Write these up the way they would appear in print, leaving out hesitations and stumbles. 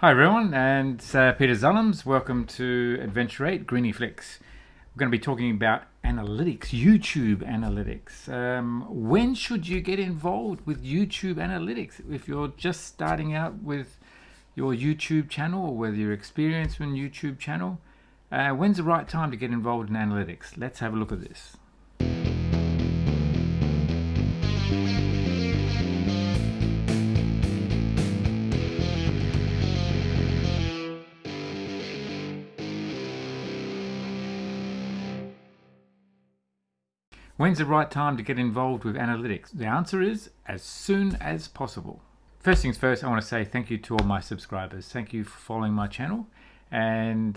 Hi everyone, and it's Peter Zullums. Welcome to Adventure 8 Griniflix. We're going to be talking about analytics, YouTube analytics. When should you get involved with YouTube analytics? If you're just starting out with your YouTube channel, or whether you're experienced with YouTube channel, when's the right time to get involved in analytics? Let's have a look at this. When's the right time to get involved with analytics? The answer is as soon as possible. First things first, I want to say thank you to all my subscribers. Thank you for following my channel and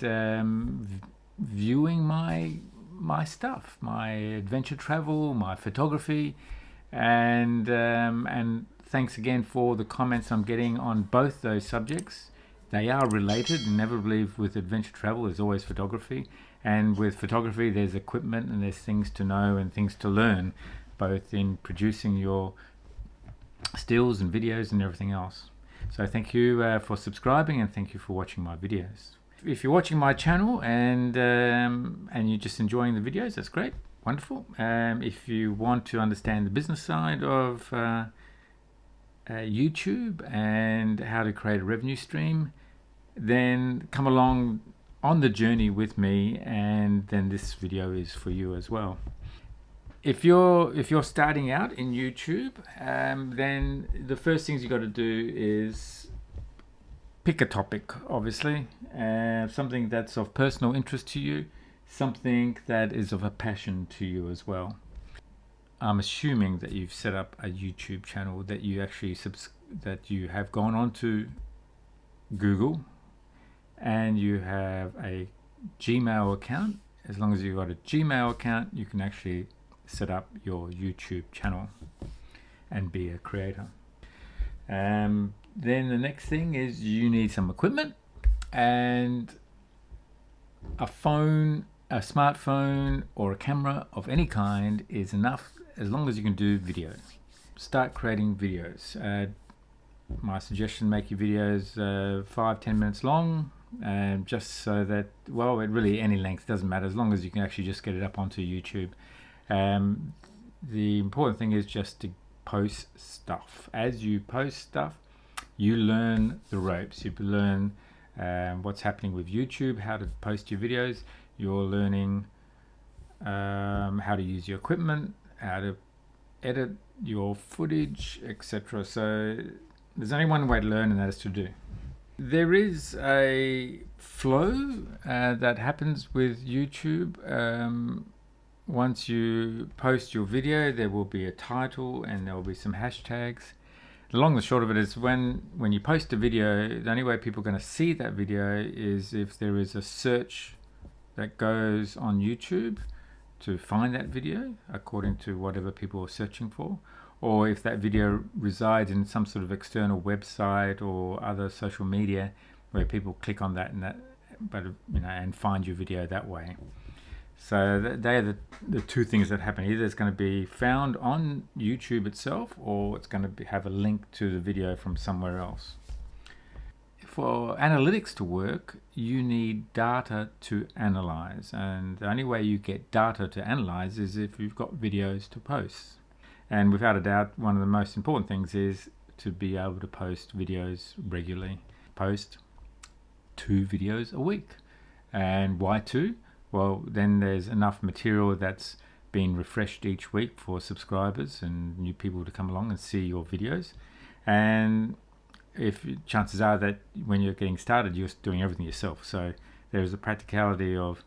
viewing my stuff, my adventure travel, my photography, and thanks again for the comments I'm getting on both those subjects. They are related, and never believe with adventure travel there's always photography, and with photography there's equipment and there's things to know and things to learn, both in producing your stills and videos and everything else. So thank you for subscribing, and thank you for watching my videos. If you're watching my channel and you're just enjoying the videos, that's great, wonderful. If you want to understand the business side of YouTube and how to create a revenue stream, then come along on the journey with me, and then this video is for you as well. If you're starting out in YouTube, then the first things you got to do is pick a topic, obviously, something that's of personal interest to you, something that is of a passion to you as well. I'm assuming that you've set up a YouTube channel, that you actually that you have gone on to Google and you have a Gmail account. As long as you've got a Gmail account, you can actually set up your YouTube channel and be a creator. Then the next thing is you need some equipment, and a phone, a smartphone or a camera of any kind is enough, as long as you can do video. Start creating videos. My suggestion, make your videos 5-10 minutes long, just so that, well, it really any length doesn't matter, as long as you can actually just get it up onto YouTube. The important thing is just to post stuff. As you post stuff, you learn the ropes. You learn what's happening with YouTube, how to post your videos. You're learning how to use your equipment, how to edit your footage, etc. So there's only one way to learn, and that is to do. There is a flow that happens with YouTube. Once you post your video, there will be a title and there will be some hashtags. The long and short of it is, when you post a video, the only way people are going to see that video is if there is a search that goes on YouTube to find that video according to whatever people are searching for, or if that video resides in some sort of external website or other social media where people click on that and find your video that way. So they are the two things that happen. Either it's going to be found on YouTube itself, or it's going to have a link to the video from somewhere else. For analytics to work, you need data to analyze, and the only way you get data to analyze is if you've got videos to post. And without a doubt, one of the most important things is to be able to post videos regularly. Post 2 videos a week. And why 2? Well, then there's enough material that's been refreshed each week for subscribers and new people to come along and see your videos. And if chances are that when you're getting started, you're doing everything yourself. So there's a practicality of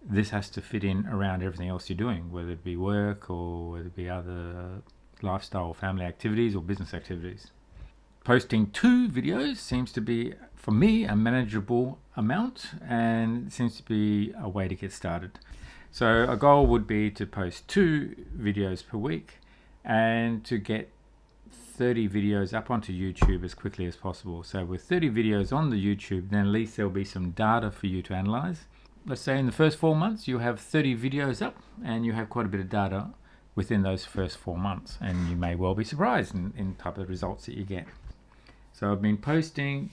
this has to fit in around everything else you're doing, whether it be work or whether it be other lifestyle or family activities or business activities. Posting 2 videos seems to be, for me, a manageable amount, and seems to be a way to get started. So a goal would be to post 2 videos per week and to get 30 videos up onto YouTube as quickly as possible. So with 30 videos on the YouTube, then at least there'll be some data for you to analyze. Let's say in the first 4 months you have 30 videos up, and you have quite a bit of data within those first 4 months, and you may well be surprised in type of results that you get. So I've been posting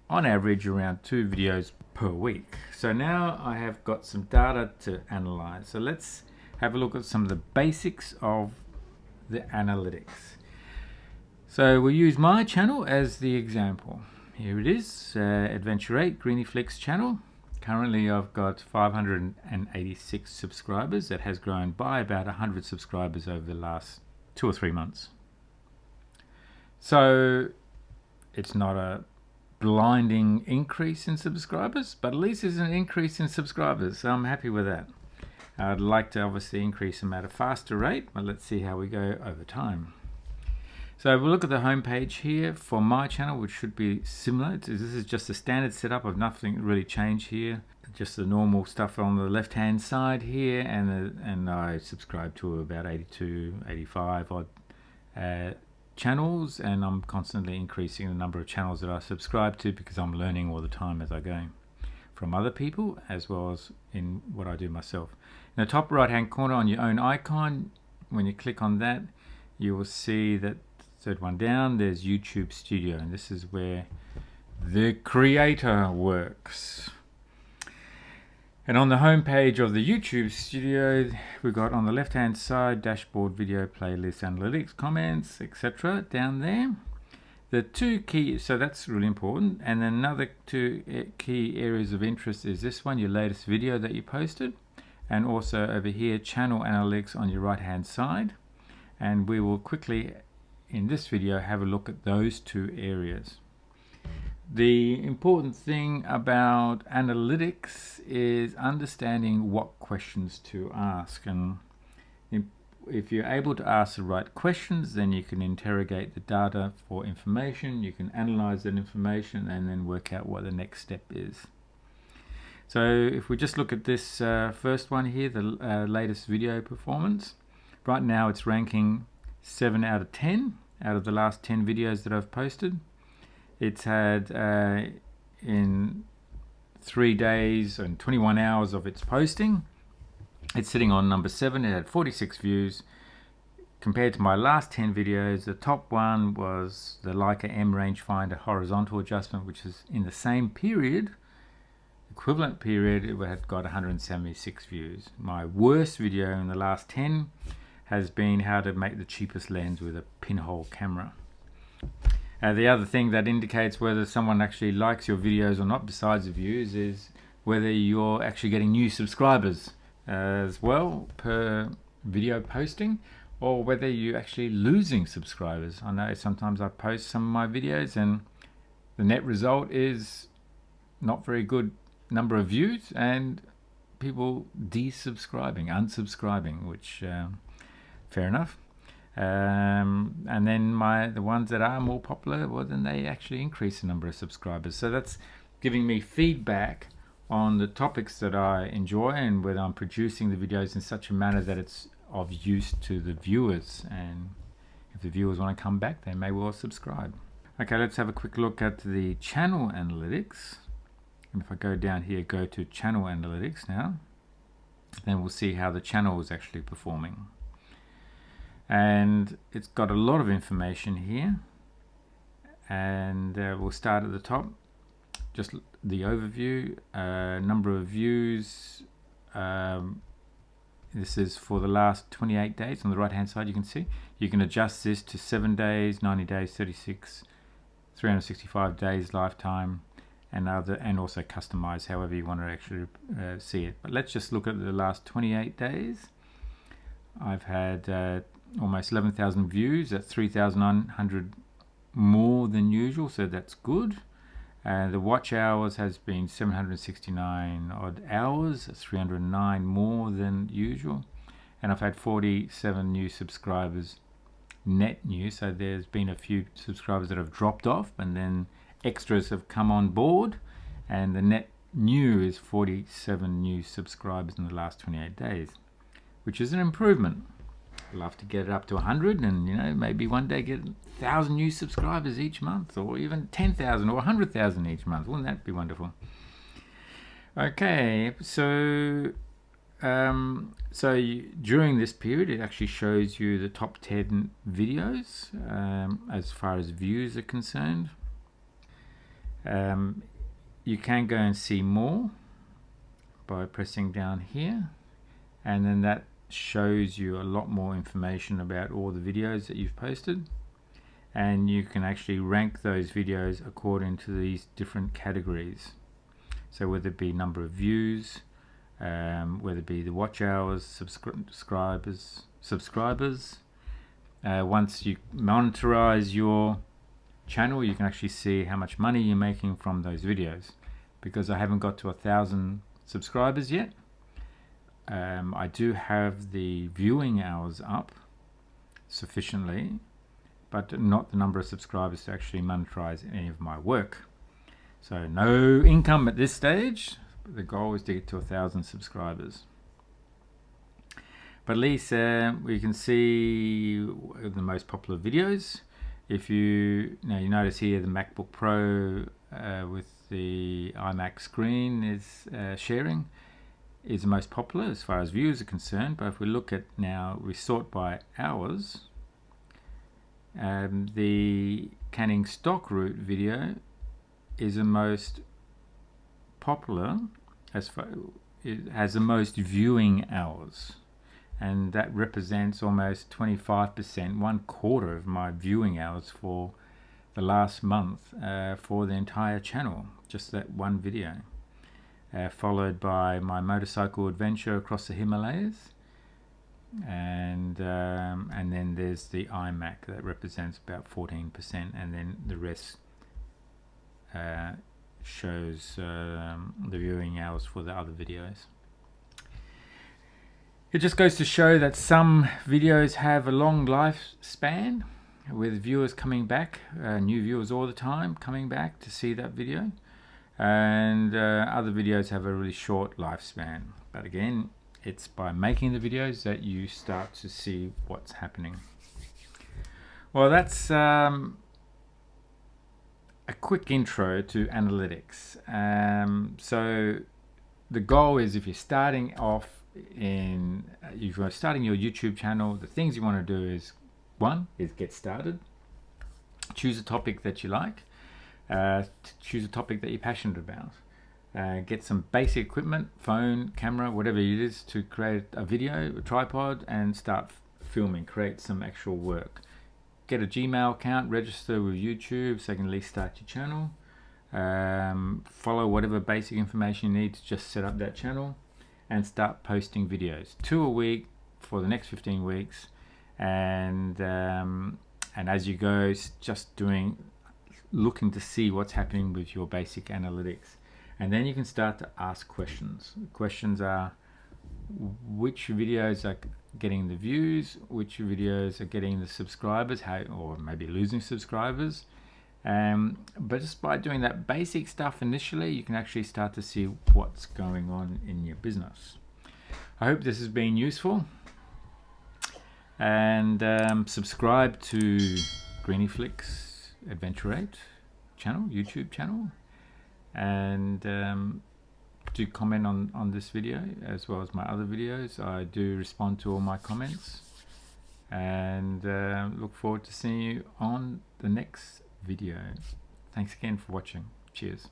on average around 2 videos per week. So now I have got some data to analyze. So let's have a look at some of the basics of the analytics. So we'll use my channel as the example. Here it is, Adventure 8 Griniflix channel. Currently I've got 586 subscribers. That has grown by about 100 subscribers over the last 2 or 3 months. So it's not a blinding increase in subscribers, but at least there's an increase in subscribers, so I'm happy with that. I'd like to obviously increase them at a faster rate, but let's see how we go over time. So we'll look at the home page here for my channel, which should be similar. This is just a standard setup of nothing really changed here. Just the normal stuff on the left hand side here, and I subscribe to about 82, 85 odd channels, and I'm constantly increasing the number of channels that I subscribe to because I'm learning all the time as I go from other people as well as in what I do myself. In the top right hand corner on your own icon, when you click on that, you will see that third one down, there's YouTube Studio, and this is where the creator works. And on the home page of the YouTube Studio, we've got on the left hand side dashboard, video, playlist, analytics, comments, etc. down there. The two key, so that's really important. And then another two key areas of interest is this one, your latest video that you posted, and also over here channel analytics on your right hand side. And we will quickly in this video have a look at those two areas. The important thing about analytics is understanding what questions to ask, and if you're able to ask the right questions, then you can interrogate the data for information, you can analyze that information, and then work out what the next step is. So if we just look at this first one here, the latest video performance, right now it's ranking 7 out of 10 out of the last 10 videos that I've posted. It's had in 3 days and 21 hours of its posting, it's sitting on number 7. It had 46 views. Compared to my last 10 videos, the top one was the Leica M rangefinder horizontal adjustment, which is in the same period, equivalent period, it had got 176 views. My worst video in the last 10 has been how to make the cheapest lens with a pinhole camera. The other thing that indicates whether someone actually likes your videos or not, besides the views, is whether you're actually getting new subscribers as well per video posting, or whether you're actually losing subscribers. I know sometimes I post some of my videos and the net result is not very good number of views and people unsubscribing, which fair enough. And then the ones that are more popular, well, then they actually increase the number of subscribers. So that's giving me feedback on the topics that I enjoy and whether I'm producing the videos in such a manner that it's of use to the viewers. And if the viewers want to come back, they may well subscribe. Okay, let's have a quick look at the channel analytics. And if I go down here, go to channel analytics now, then we'll see how the channel is actually performing. And it's got a lot of information here, and we'll start at the top, just the overview, number of views. This is for the last 28 days. On the right hand side you can see you can adjust this to 7 days, 90 days, 36, 365 days lifetime, and also customize however you want to actually see it. But let's just look at the last 28 days. I've had almost 11,000 views at 3,900 more than usual, so that's good. And the watch hours has been 769 odd hours, 309 more than usual. And I've had 47 new subscribers, net new, so there's been a few subscribers that have dropped off and then extras have come on board, and the net new is 47 new subscribers in the last 28 days, which is an improvement. I'd love to get it up to 100 and maybe one day get 1,000 new subscribers each month, or even 10,000 or 100,000 each month. Wouldn't that be wonderful? Okay, so during this period it actually shows you the top 10 videos as far as views are concerned. You can go and see more by pressing down here, and then that shows you a lot more information about all the videos that you've posted, and you can actually rank those videos according to these different categories. So whether it be number of views, whether it be the watch hours, subscribers. Once you monetize your channel, you can actually see how much money you're making from those videos. Because I haven't got to 1,000 subscribers yet, I do have the viewing hours up sufficiently, but not the number of subscribers to actually monetize any of my work. So no income at this stage. The goal is to get to 1,000 subscribers. But at least we can see the most popular videos. If you notice here, the MacBook Pro with the iMac screen is sharing is the most popular as far as views are concerned. But if we look at now, we sort by hours. The canning stock route video is the most popular, as far it has the most viewing hours, and that represents almost 25%, 1/4 of my viewing hours for the last month for the entire channel, just that one video, followed by my motorcycle adventure across the Himalayas, and then there's the iMac that represents about 14%, and then the rest shows the viewing hours for the other videos. It just goes to show that some videos have a long lifespan, with viewers coming back, new viewers all the time coming back to see that video, and other videos have a really short lifespan. But again, it's by making the videos that you start to see what's happening. Well, that's a quick intro to analytics. So the goal is, if you're starting off if you're starting your YouTube channel, the things you want to do is, one is get started, choose a topic that you like, choose a topic that you're passionate about, get some basic equipment, phone, camera, whatever it is, to create a video, a tripod, and start filming, create some actual work. Get a Gmail account, register with YouTube so you can at least start your channel. Follow whatever basic information you need to just set up that channel, and start posting videos, 2 a week for the next 15 weeks. And as you go, just looking to see what's happening with your basic analytics. And then you can start to ask questions. The questions are, which videos are getting the views, which videos are getting the subscribers, or maybe losing subscribers. But just by doing that basic stuff initially, you can actually start to see what's going on in your business. I hope this has been useful, and subscribe to Griniflix Adventure 8 channel, YouTube channel, and do comment on this video as well as my other videos. I do respond to all my comments, and look forward to seeing you on the next video. Thanks again for watching. Cheers.